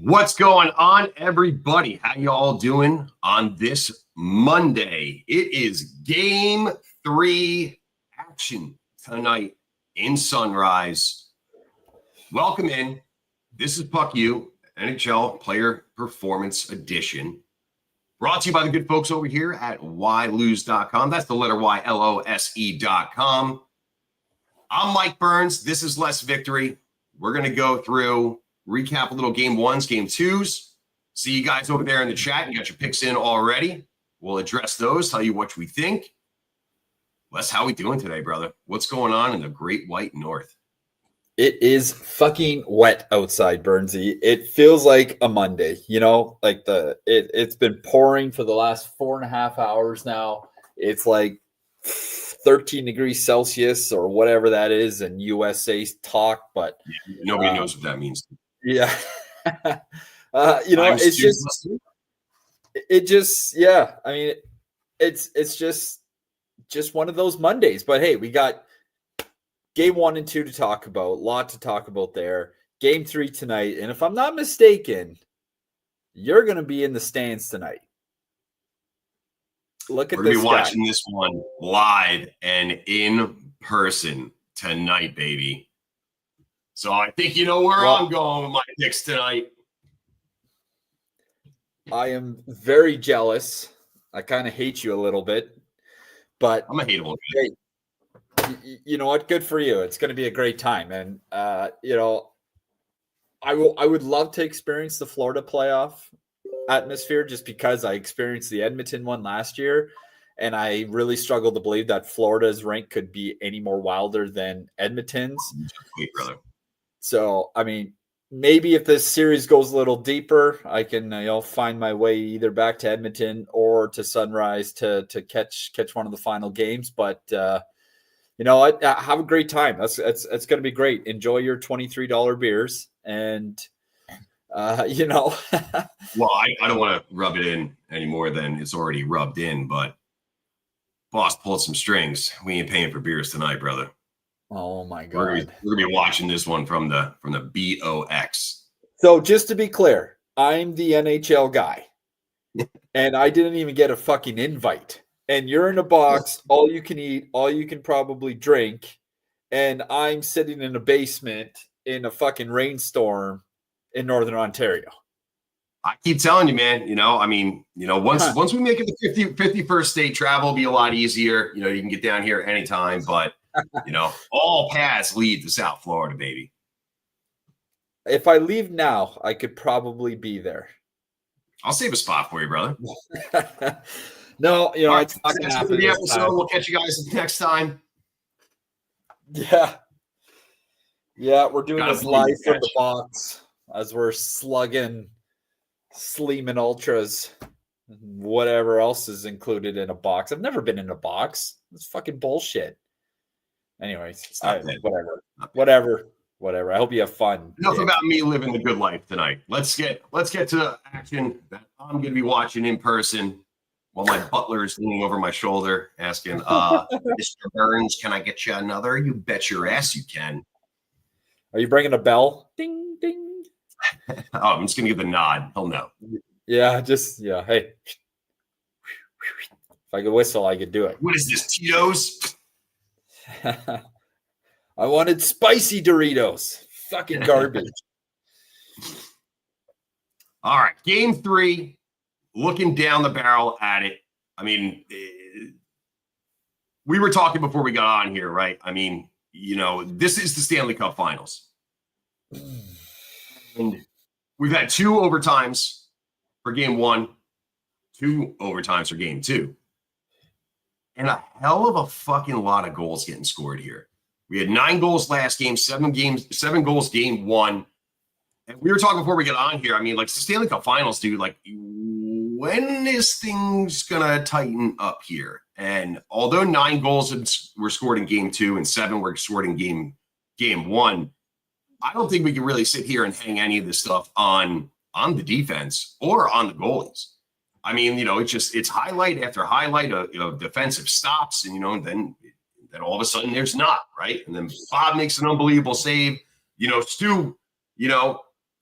What's going on, everybody? How you all doing on this Monday? It is Game 3 action tonight in Sunrise. Welcome in. This is Puck U, NHL Player Performance Edition. Brought to you by the good folks over here at Ylose.com. That's the letter Ylose.com. I'm Mike Burns. This is Les Victory. We're going to go through, recap a little game ones, game twos. See you guys over there in the chat. You got your picks in already. We'll address those, tell you what we think. Les, how we doing today, brother? What's going on in the Great White North? It is fucking wet outside, Burnsy. It feels like a Monday, you know, like it's been pouring for the last 4.5 hours now. It's like 13 degrees Celsius or whatever that is in USA talk, but nobody knows what that means. Yeah. You know, it's just one of those Mondays, but hey, we got Game 1 and 2 to talk about. Lot to talk about there. Game 3 tonight. And if I'm not mistaken, you're going to be in the stands tonight. Look at this. We're going to be watching this one live and in person tonight, baby. So I think you know where I'm going with my picks tonight. I am very jealous. I kind of hate you a little bit, but I'm a hateable guy. You know what? Good for you. It's going to be a great time. And, you know, I would love to experience the Florida playoff atmosphere just because I experienced the Edmonton one last year. And I really struggle to believe that Florida's rank could be any more wilder than Edmonton's. Wait, brother. So, I mean, maybe if this series goes a little deeper, I can, find my way either back to Edmonton or to Sunrise to catch one of the final games. But, you know what? Have a great time. It's going to be great. Enjoy your $23 beers. And, you know. Well, I don't want to rub it in any more than it's already rubbed in. But boss pulled some strings. We ain't paying for beers tonight, brother. Oh, my God. We're going to be watching this one from the BOX. So just to be clear, I'm the NHL guy. And I didn't even get a fucking invite. And you're in a box, all you can eat, all you can probably drink, and I'm sitting in a basement in a fucking rainstorm in Northern Ontario. I keep telling you, man, once we make it to 51st state, travel will be a lot easier. You know, you can get down here anytime, but, all paths lead to South Florida, baby. If I leave now, I could probably be there. I'll save a spot for you, brother. No, it's not going to happen. The episode. We'll catch you guys next time. Yeah, we're doing this live from the box as we're slugging Sleeman Ultras, whatever else is included in a box. I've never been in a box. It's fucking bullshit. Anyways, whatever. I hope you have fun. Enough about me living the good life tonight. Let's get to action that I'm going to be watching in person. While my butler is leaning over my shoulder asking, Mr. Burns, can I get you another? You bet your ass you can. Are you bringing a bell? Ding, ding. I'm just going to give the nod. He'll know. Yeah, hey. If I could whistle, I could do it. What is this, Tito's? I wanted spicy Doritos. Fucking garbage. All right, game 3. Looking down the barrel at it. I mean, we were talking before we got on here, right? I mean, this is the Stanley Cup Finals. And we've had 2 overtimes for game 1, 2 overtimes for game 2. And a hell of a fucking lot of goals getting scored here. We had 9 goals last game, 7 goals game 1. And we were talking before we get on here. I mean, like, it's the Stanley Cup Finals, dude. Like, when is things going to tighten up here? And although 9 goals were scored in game 2 and 7 were scored in game 1, I don't think we can really sit here and hang any of this stuff on the defense or on the goalies. I mean, it's highlight after highlight of defensive stops, and then all of a sudden there's not, right? And then Bob makes an unbelievable save. Stu,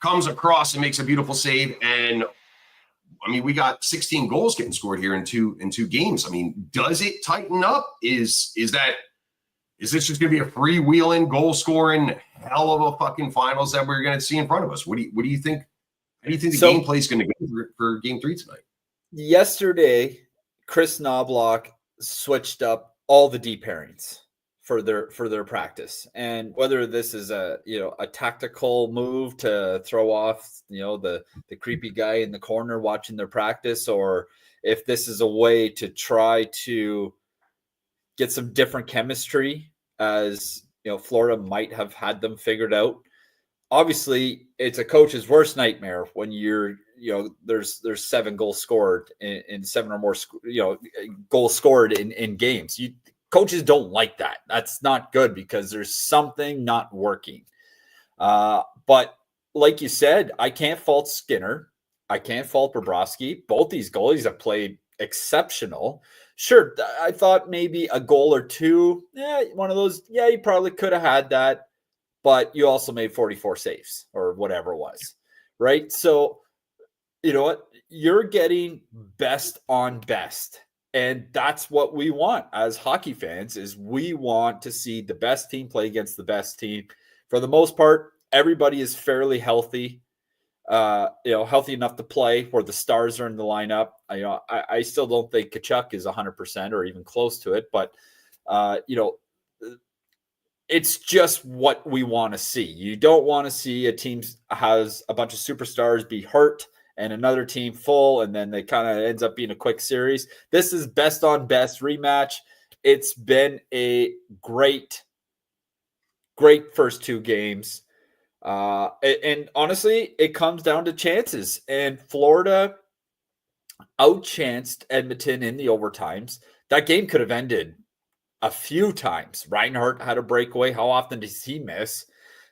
comes across and makes a beautiful save. And I mean, we got 16 goals getting scored here in two games. I mean, does it tighten up? Is this just going to be a freewheeling, goal scoring hell of a fucking finals that we're going to see in front of us? What do you think? How do you think the gameplay is going to go for Game 3 tonight? Yesterday, Chris Knobloch switched up all the D pairings for their practice, and whether this is a tactical move to throw off the creepy guy in the corner watching their practice, or if this is a way to try to get some different chemistry, as Florida might have had them figured out. Obviously, it's a coach's worst nightmare when there's 7 goals scored in 7 or more goals scored in games. Coaches don't that. That's not good because there's something not working. But like you said, I can't fault Skinner. I can't fault Bobrovsky. Both these goalies have played exceptional. Sure, I thought maybe a goal or two. One of those. Yeah, you probably could have had that. But you also made 44 saves or whatever it was, right? So, you know what? You're getting best on best. And that's what we want as hockey fans, is we want to see the best team play against the best team. For the most part, everybody is fairly healthy, healthy enough to play where the stars are in the lineup. I still don't think Tkachuk is 100% or even close to it, but, it's just what we want to see. You don't want to see a team has a bunch of superstars be hurt and another team full, and then they kind of ends up being a quick series. This is best on best rematch. It's been a great first 2 games. And honestly, it comes down to chances. And Florida outchanced Edmonton in the overtimes. That game could have ended a few times. Reinhart had a breakaway. How often does he miss?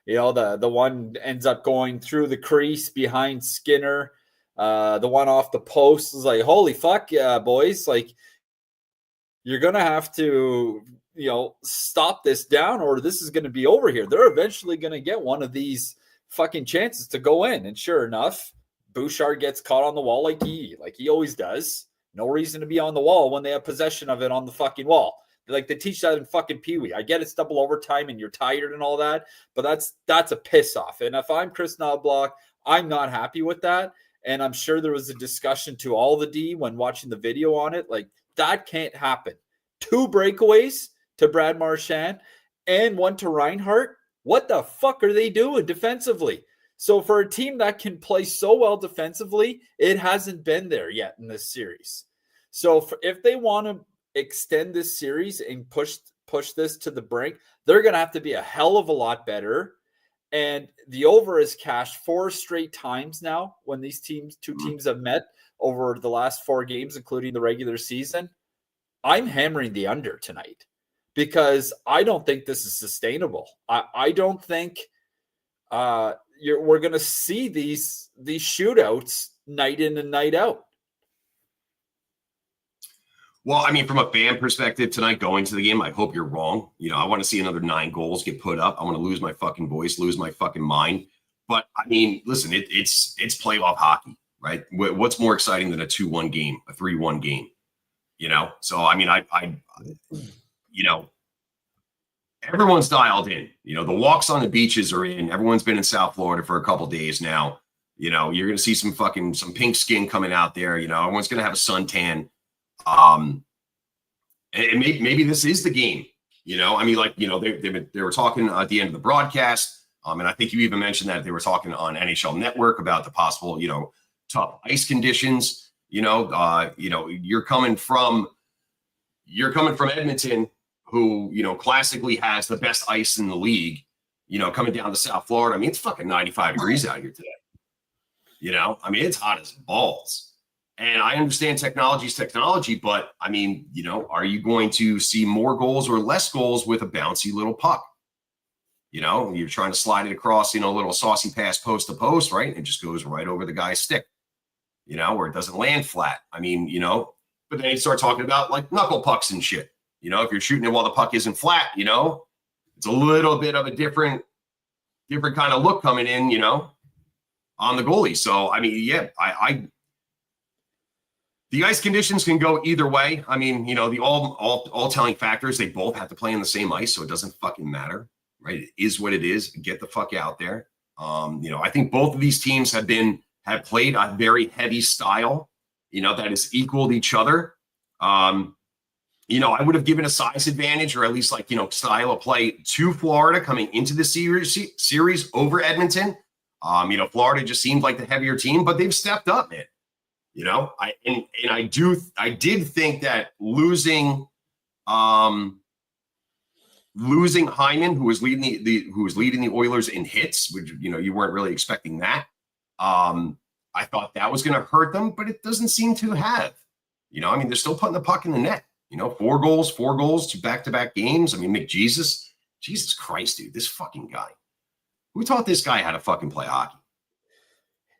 The one ends up going through the crease behind Skinner. The one off the post is like, holy fuck, yeah, boys. Like, you're going to have to, stop this down, or this is going to be over here. They're eventually going to get one of these fucking chances to go in. And sure enough, Bouchard gets caught on the wall like he always does. No reason to be on the wall when they have possession of it on the fucking wall. Like, they teach that in fucking Pee-wee. I get it's double overtime and you're tired and all that, but that's a piss off. And if I'm Chris Knobloch, I'm not happy with that. And I'm sure there was a discussion to all the D when watching the video on it. Like, that can't happen. 2 breakaways to Brad Marchand and 1 to Reinhart. What the fuck are they doing defensively? So for a team that can play so well defensively, it hasn't been there yet in this series. So if they want to extend this series and push this to the brink, they're going to have to be a hell of a lot better. And the over is cashed 4 straight times now when these two teams have met over the last 4 games, including the regular season. I'm hammering the under tonight because I don't think this is sustainable. I don't think we're going to see these shootouts night in and night out. Well, I mean, from a fan perspective tonight going to the game, I hope you're wrong. I want to see another 9 goals get put up. I want to lose my fucking voice, lose my fucking mind. But I mean, listen, it's playoff hockey, right? What's more exciting than a 2-1 game, a 3-1 game? So I mean, everyone's dialed in. The walks on the beaches are in. Everyone's been in South Florida for a couple days now. You're going to see some pink skin coming out there. Everyone's going to have a suntan. And maybe this is the game. I mean, they were talking at the end of the broadcast. And I think you even mentioned that they were talking on NHL Network about the possible, tough ice conditions. You're coming from Edmonton, who, classically has the best ice in the league, coming down to South Florida. I mean, it's fucking 95 degrees out here today. I mean, it's hot as balls. And I understand technology is technology, but I mean, are you going to see more goals or less goals with a bouncy little puck? You're trying to slide it across, a little saucy pass post to post, right? And it just goes right over the guy's stick, where it doesn't land flat. I mean, but then you start talking about like knuckle pucks and shit. If you're shooting it while the puck isn't flat, it's a little bit of a different kind of look coming in, on the goalie. So, I mean, yeah, the ice conditions can go either way. I mean, the all telling factor is they both have to play on the same ice, so it doesn't fucking matter, right? It is what it is. Get the fuck out there. I think both of these teams have played a very heavy style, that has equaled each other. I would have given a size advantage, or at least style of play to Florida coming into the series over Edmonton. Florida just seemed like the heavier team, but they've stepped up, man. I did think that losing Hyman, who was leading the Oilers in hits, which you weren't really expecting that. I thought that was going to hurt them, but it doesn't seem to have. They're still putting the puck in the net. 4 goals to back-to-back games. I mean, Jesus Christ, dude, this fucking guy. Who taught this guy how to fucking play hockey?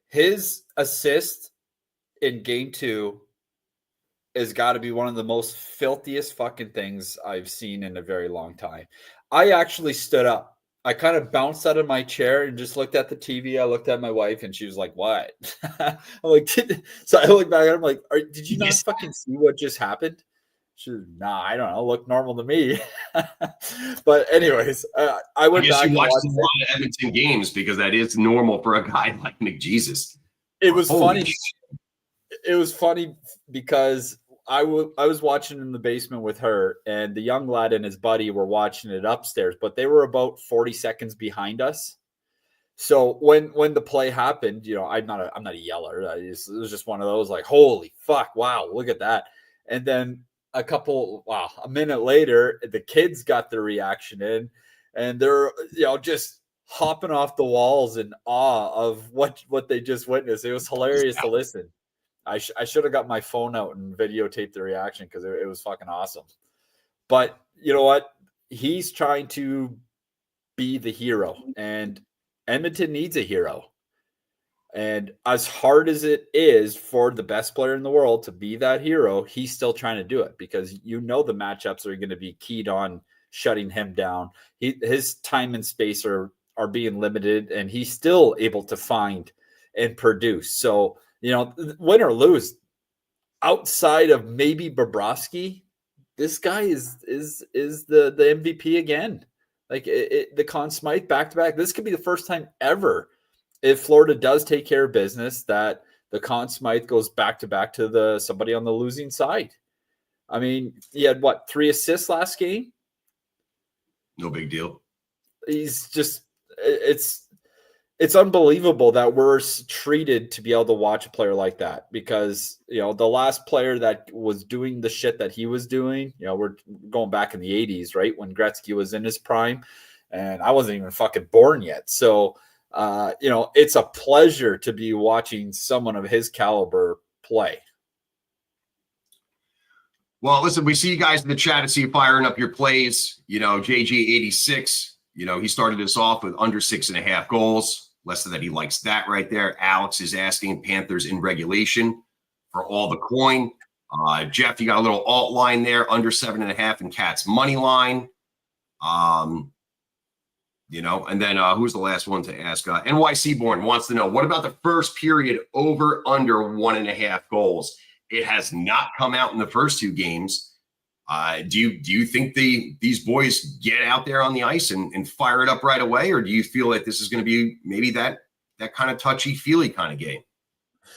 His assist in game 2 has got to be one of the most filthiest fucking things I've seen in a very long time. I actually stood up. I kind of bounced out of my chair and just looked at the TV. I looked at my wife and she was like, "What?" I'm like, so I looked back at her. I'm like, "Did you not fucking see what just happened?" She was, "Nah, I don't know. Looked normal to me." But anyways, I went back. You watched a lot of Edmonton games because that is normal for a guy like McJesus. It was funny. It was funny because I was watching in the basement with her, and the young lad and his buddy were watching it upstairs, but they were about 40 seconds behind us. So when the play happened, I'm not a yeller. It was just one of those like, holy fuck, wow, look at that. And then a minute later, the kids got their reaction in, and they're just hopping off the walls in awe of what they just witnessed. It was hilarious to listen. I should have got my phone out and videotaped the reaction because it was fucking awesome. But you know what? He's trying to be the hero, and Edmonton needs a hero. And as hard as it is for the best player in the world to be that hero, he's still trying to do it because the matchups are going to be keyed on shutting him down. His time and space are being limited, and he's still able to find and produce. So, win or lose, outside of maybe Bobrovsky, this guy is the MVP again. Like the Conn Smythe back-to-back. This could be the first time ever, if Florida does take care of business, that the Conn Smythe goes back-to-back to somebody on the losing side. I mean, he had 3 assists last game? No big deal. He's just it's unbelievable that we're treated to be able to watch a player like that, because the last player that was doing the shit that he was doing, we're going back in the 80s, right, when Gretzky was in his prime, and I wasn't even fucking born yet. So it's a pleasure to be watching someone of his caliber play. Well, listen, we see you guys in the chat. I see you firing up your plays. JG86, he started us off with under 6.5 goals. Less than that, he likes that right there. Alex is asking Panthers in regulation for all the coin. Jeff, you got a little alt line there, under 7.5 and Cats money line. And then who's the last one to ask? NYC Born wants to know, what about the first period over under 1.5 goals? It has not come out in the first 2 games. Do you think these boys get out there on the ice and fire it up right away, or do you feel like this is going to be maybe that kind of touchy-feely kind of game?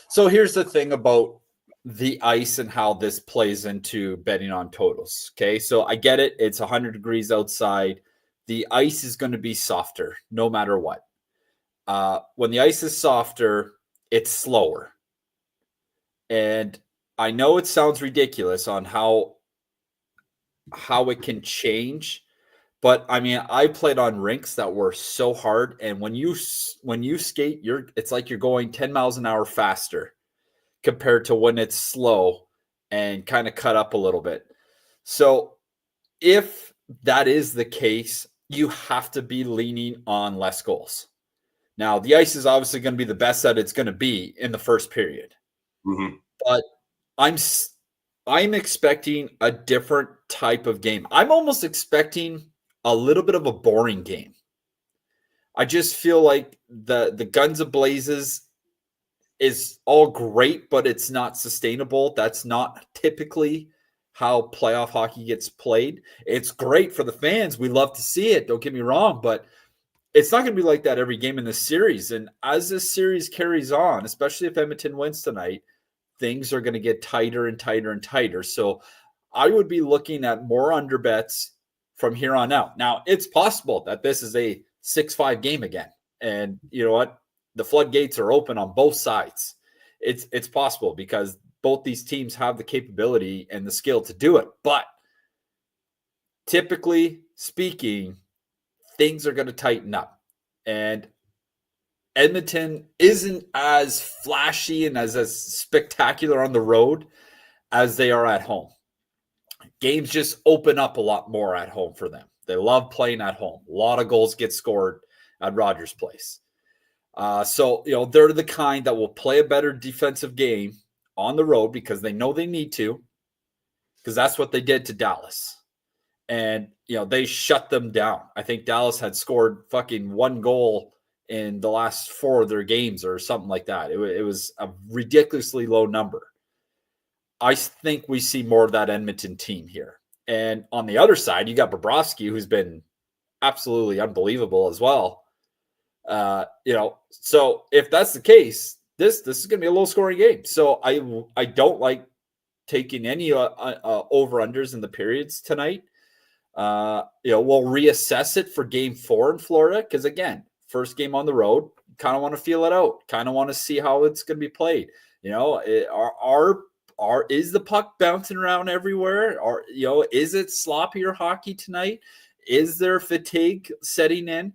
So here's the thing about the ice and how this plays into betting on totals. Okay, so I get it. It's 100 degrees outside. The ice is going to be softer no matter what. When the ice is softer, it's slower. And I know it sounds ridiculous on how it can change, but I mean, I played on rinks that were so hard, and when you skate, it's like you're going 10 miles an hour faster compared to when it's slow and kind of cut up a little bit. So if that is the case, you have to be leaning on less goals. Now, the ice is obviously going to be the best that it's going to be in the first period, but I'm expecting a different type of game. I'm almost expecting a little bit of a boring game. I just feel like the guns a blazes is all great, but it's not sustainable. That's not typically how playoff hockey gets played. It's great for the fans. We love to see it. Don't get me wrong, but it's not going to be like that every game in this series. And as this series carries on, especially if Edmonton wins tonight, things are going to get tighter and tighter and tighter. So I would be looking at more under bets from here on out. Now, it's possible that this is a 6-5 game again. And you know what? The floodgates are open on both sides. It's possible because both these teams have the capability and the skill to do it. But typically speaking, things are going to tighten up. And Edmonton isn't as flashy and as spectacular on the road as they are at home. Games just open up a lot more at home for them. They love playing at home. A lot of goals get scored at Rogers Place. So, they're the kind that will play a better defensive game on the road because they know they need to, because that's what they did to Dallas. And, they shut them down. I think Dallas had scored fucking 1 goal in the last 4 of their games or something like that. It was a ridiculously low number. I think we see more of that Edmonton team here. And on the other side, you got Bobrovsky, who's been absolutely unbelievable as well. So if that's the case, this is going to be a low scoring game. So I don't like taking any over unders in the periods tonight. We'll reassess it for game 4 in Florida. Cause again, first game on the road, kind of want to feel it out, kind of want to see how it's going to be played. Is the puck bouncing around everywhere? Or, is it sloppier hockey tonight? Is there fatigue setting in?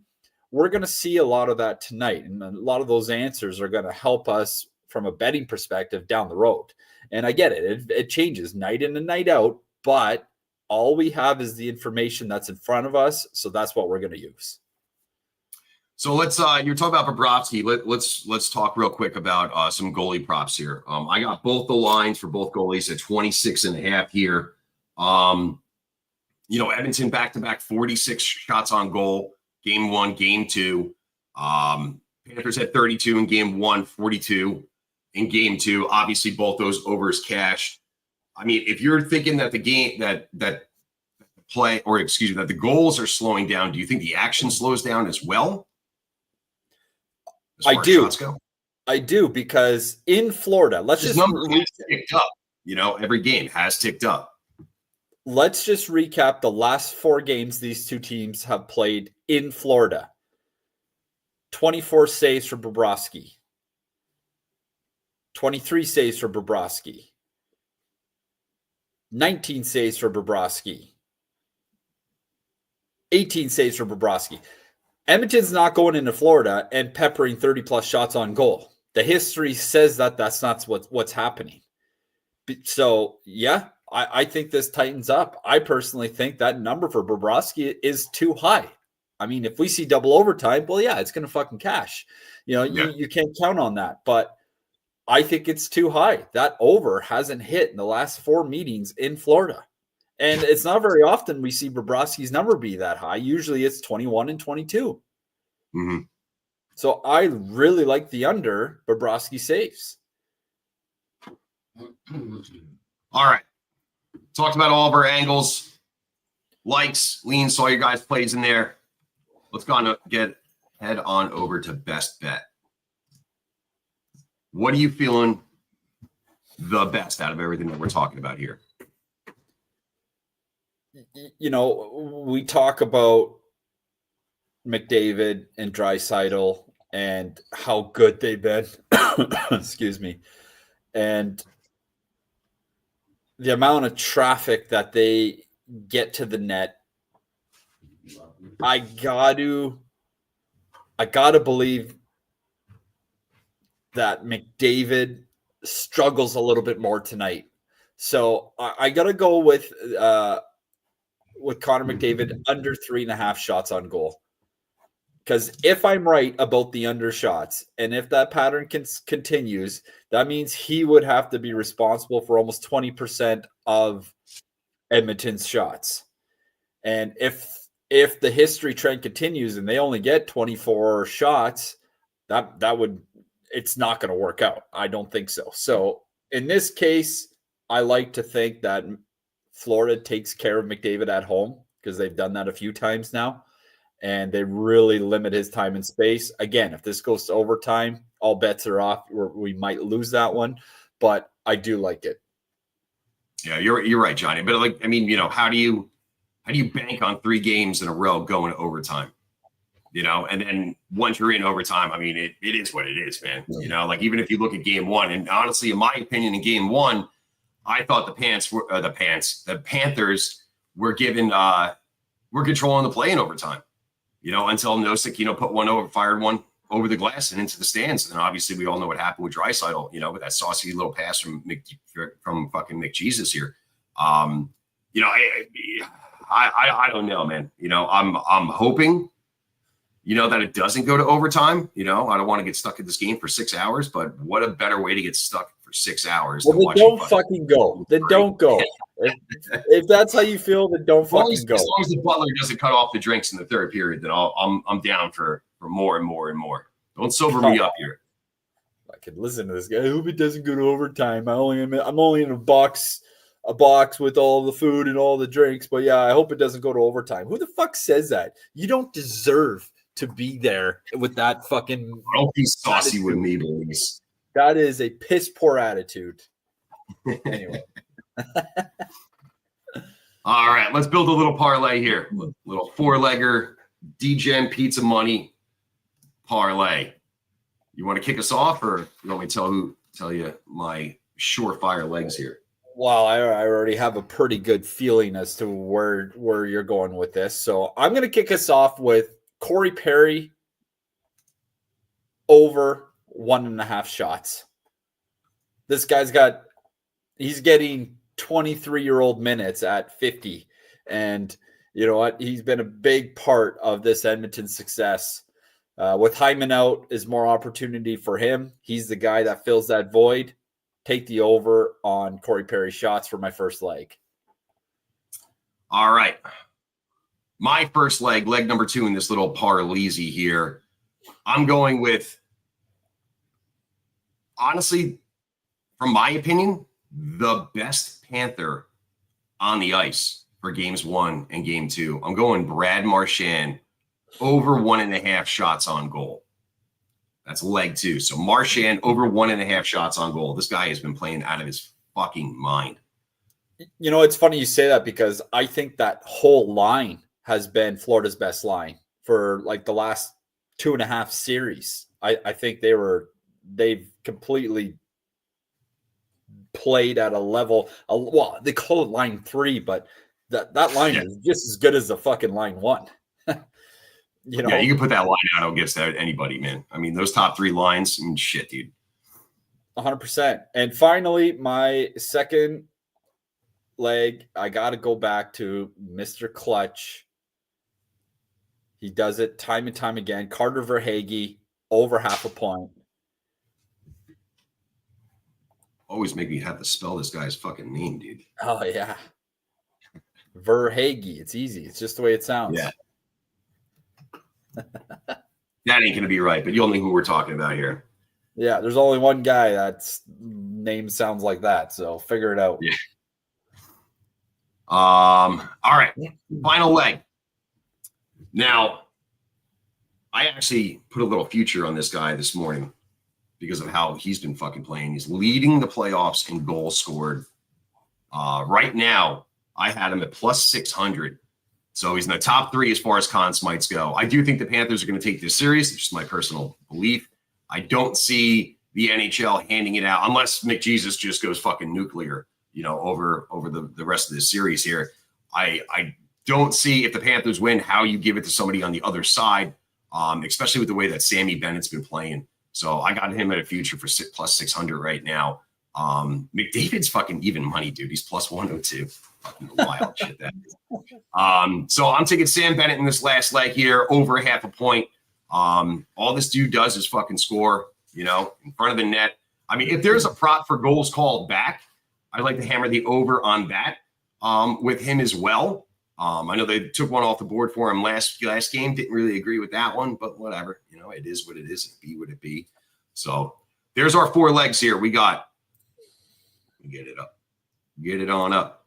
We're going to see a lot of that tonight. And a lot of those answers are going to help us from a betting perspective down the road. And I get it. It changes night in and night out, but all we have is the information that's in front of us. So that's what we're going to use. So let's you're talking about Bobrovsky. Let's talk real quick about some goalie props here. I got both the lines for both goalies at 26.5 here. Edmonton back-to-back 46 shots on goal. Game 1, game 2. Panthers had 32 in game 1, 42 in game 2. Obviously, both those overs cashed. I mean, if you're thinking that the game that the goals are slowing down, do you think the action slows down as well? I do. I do, because in Florida, let's just numbers ticked up. Every game has ticked up. Let's just recap the last 4 games these two teams have played in Florida. 24 saves for Bobrovsky. 23 saves for Bobrovsky. 19 saves for Bobrovsky. 18 saves for Bobrovsky. Edmonton's not going into Florida and peppering 30-plus shots on goal. The history says that that's not what's happening. So, yeah, I think this tightens up. I personally think that number for Bobrovsky is too high. I mean, if we see double overtime, well, yeah, it's going to fucking cash. You can't count on that. But I think it's too high. That over hasn't hit in the last 4 meetings in Florida. And it's not very often we see Bobrovsky's number be that high. Usually it's 21 and 22. Mm-hmm. So I really like the under Bobrovsky saves. All right. Talked about all of our angles, likes, leans, saw your guys' plays in there. Let's go on head on over to best bet. What are you feeling the best out of everything that we're talking about here? We talk about McDavid and Draisaitl and how good they've been. Excuse me. And the amount of traffic that they get to the net. I gotta believe that McDavid struggles a little bit more tonight. So I gotta go with Connor McDavid under 3.5 shots on goal. Because if I'm right about the under shots, and if that pattern continues, that means he would have to be responsible for almost 20% of Edmonton's shots. And if the history trend continues and they only get 24 shots, that would it's not going to work out. I don't think so. So in this case, I like to think that Florida takes care of McDavid at home because they've done that a few times now, and they really limit his time and space. Again, if this goes to overtime, all bets are off. We might lose that one, but I do like it. Yeah, you're right, Johnny. But like, I mean, how do you bank on 3 games in a row going to overtime? And then once you're in overtime, I mean, it is what it is, man. Like even if you look at game 1, and honestly, in my opinion, in game 1, I thought the Panthers were given, were controlling the play in overtime, until Nosek, put one over, fired one over the glass and into the stands. And obviously we all know what happened with Draisaitl, with that saucy little pass from fucking McJesus here. I don't know, man. I'm hoping, that it doesn't go to overtime. I don't want to get stuck in this game for 6 hours, but what a better way to get stuck for 6 hours. Well, then don't fucking go. Then don't go. If that's how you feel, then don't fucking go. As long as the Butler doesn't cut off the drinks in the third period, then I'm down for more and more and more. Don't sober me up here. I could listen to this guy. I hope it doesn't go to overtime. I'm only in a box with all the food and all the drinks. But yeah, I hope it doesn't go to overtime. Who the fuck says that? You don't deserve to be there with that fucking. Don't be saucy attitude with me, boys. That is a piss poor attitude. Anyway. All right, let's build a little parlay here. Little 4-legger DGen pizza money parlay. You want to kick us off, or you want me to tell you my surefire legs here? Well, I already have a pretty good feeling as to where you're going with this. So I'm going to kick us off with Corey Perry over 1.5 shots. This guy's he's getting 23-year-old minutes at 50. And you know what? He's been a big part of this Edmonton success. With Hyman out, is more opportunity for him. He's the guy that fills that void. Take the over on Corey Perry shots for my first leg. All right. My first leg number 2 in this little parleezy here. I'm going with, honestly, from my opinion, the best Panther on the ice for games 1 and game 2. I'm going Brad Marchand over 1.5 shots on goal. That's leg 2. So Marchand over 1.5 shots on goal. This guy has been playing out of his fucking mind. It's funny you say that because I think that whole line has been Florida's best line for like the last 2.5 series. I think they've completely played at a level. Well, they call it line 3, but that line is just as good as the fucking line 1. Yeah, you can put that line out against anybody, man. I mean, those top 3 lines, shit, dude. 100%. And finally, my second leg, I got to go back to Mr. Clutch. He does it time and time again. Carter Verhaeghe, over 0.5 point. Always make me have to spell this guy's fucking name, dude. Oh, yeah. Verhaeghe. It's easy. It's just the way it sounds. Yeah. That ain't going to be right, but you'll know who we're talking about here. Yeah, there's only one guy that's name sounds like that, so figure it out. Yeah. All right. Final leg. Now, I actually put a little future on this guy this morning because of how he's been fucking playing. He's leading the playoffs in goals scored. Right now, I had him at plus 600. So he's in the top 3 as far as Conn Smythes go. I do think the Panthers are going to take this serious. It's just my personal belief. I don't see the NHL handing it out unless McJesus just goes fucking nuclear, over the rest of this series here. I don't see, if the Panthers win, how you give it to somebody on the other side, especially with the way that Sammy Bennett's been playing. So I got him at a future for plus 600 right now. McDavid's fucking even money, dude. He's plus 102. Fucking wild shit that is. So I'm taking Sam Bennett in this last leg here, over 0.5 point. All this dude does is fucking score, in front of the net. I mean, if there's a prop for goals called back, I'd like to hammer the over on that with him as well. I know they took one off the board for him last game. Didn't really agree with that one, but whatever. It is what it is. It be what it be. So there's our 4 legs here. We got, get it up. Get it on up.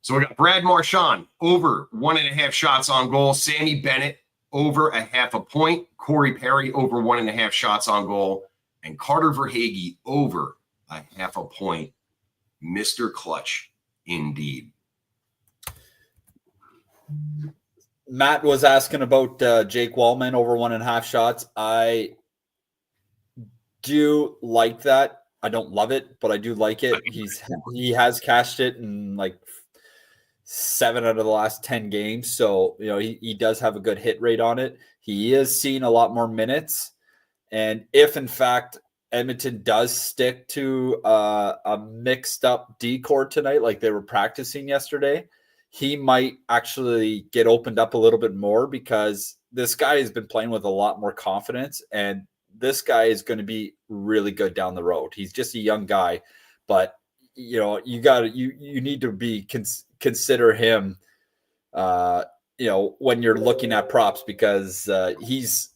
So we got Brad Marchand over 1.5 shots on goal. Sammy Bennett over 0.5 point. Corey Perry over 1.5 shots on goal. And Carter Verhaeghe over 0.5 point. Mr. Clutch, indeed. Matt was asking about Jake Wallman over 1.5 shots. I do like that. I don't love it, but I do like it. He has cashed it in like 7 out of the last 10 games. So, he does have a good hit rate on it. He is seeing a lot more minutes. And if in fact Edmonton does stick to a mixed up D-core tonight, like they were practicing yesterday, he might actually get opened up a little bit more, because this guy has been playing with a lot more confidence, and this guy is going to be really good down the road. He's just a young guy, but you need to be consider him, when you're looking at props, because he's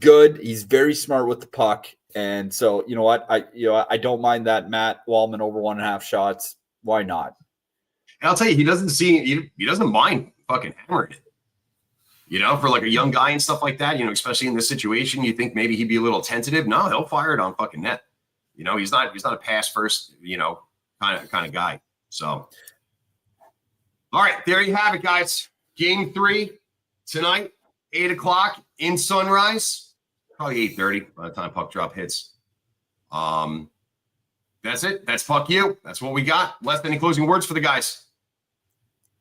good. He's very smart with the puck. And so, you know what? I don't mind that Matt Wallman over 1.5 shots. Why not? And I'll tell you, he doesn't mind fucking hammering it. For like a young guy and stuff like that, especially in this situation, you think maybe he'd be a little tentative. No, he'll fire it on fucking net. He's not a pass first, kind of guy. So, all right, there you have it, guys. Game 3 tonight, 8:00 in Sunrise, probably 8:30 by the time puck drop hits. That's it. That's Puck You. That's what we got. Les, any closing words for the guys?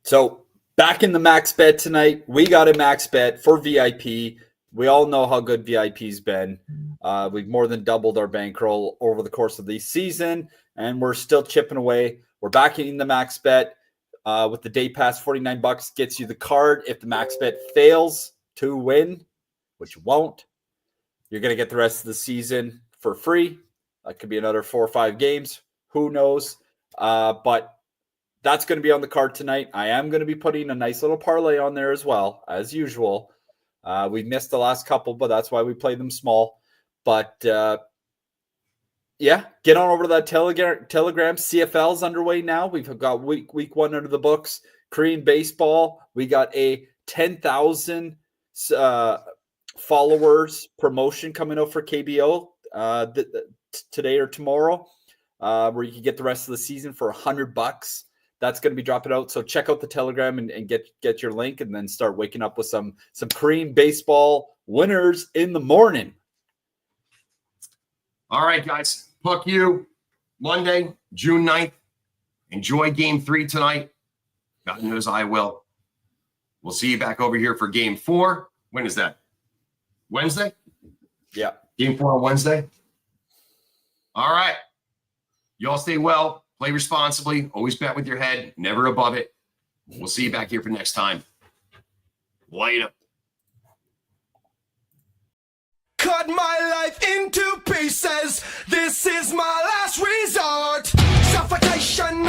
So back in the max bet tonight, we got a max bet for VIP. We all know how good VIP's been. We've more than doubled our bankroll over the course of the season, and we're still chipping away. We're back in the max bet with the day pass. $49 gets you the card. If the max bet fails to win, which you won't, you're going to get the rest of the season for free. That could be another 4 or 5 games. Who knows? But that's going to be on the card tonight. I am going to be putting a nice little parlay on there as well, as usual. We missed the last couple, but that's why we play them small. But yeah, get on over to that Telegram. CFL's underway now. We've got week 1 under the books. Korean baseball. We got a 10,000 followers promotion coming out for KBO today or tomorrow, where you can get the rest of the season for $100. That's going to be dropping out. So check out the Telegram and get your link, and then start waking up with some Korean baseball winners in the morning. All right, guys. Puck You, Monday, June 9th. Enjoy Game 3 tonight. God knows I will. We'll see you back over here for Game 4. When is that? Wednesday? Yeah. Game 4 on Wednesday. All right. Y'all stay well. Play responsibly. Always bet with your head. Never above it. We'll see you back here for next time. Later. Cut my life into pieces. This is my last resort. Suffocation.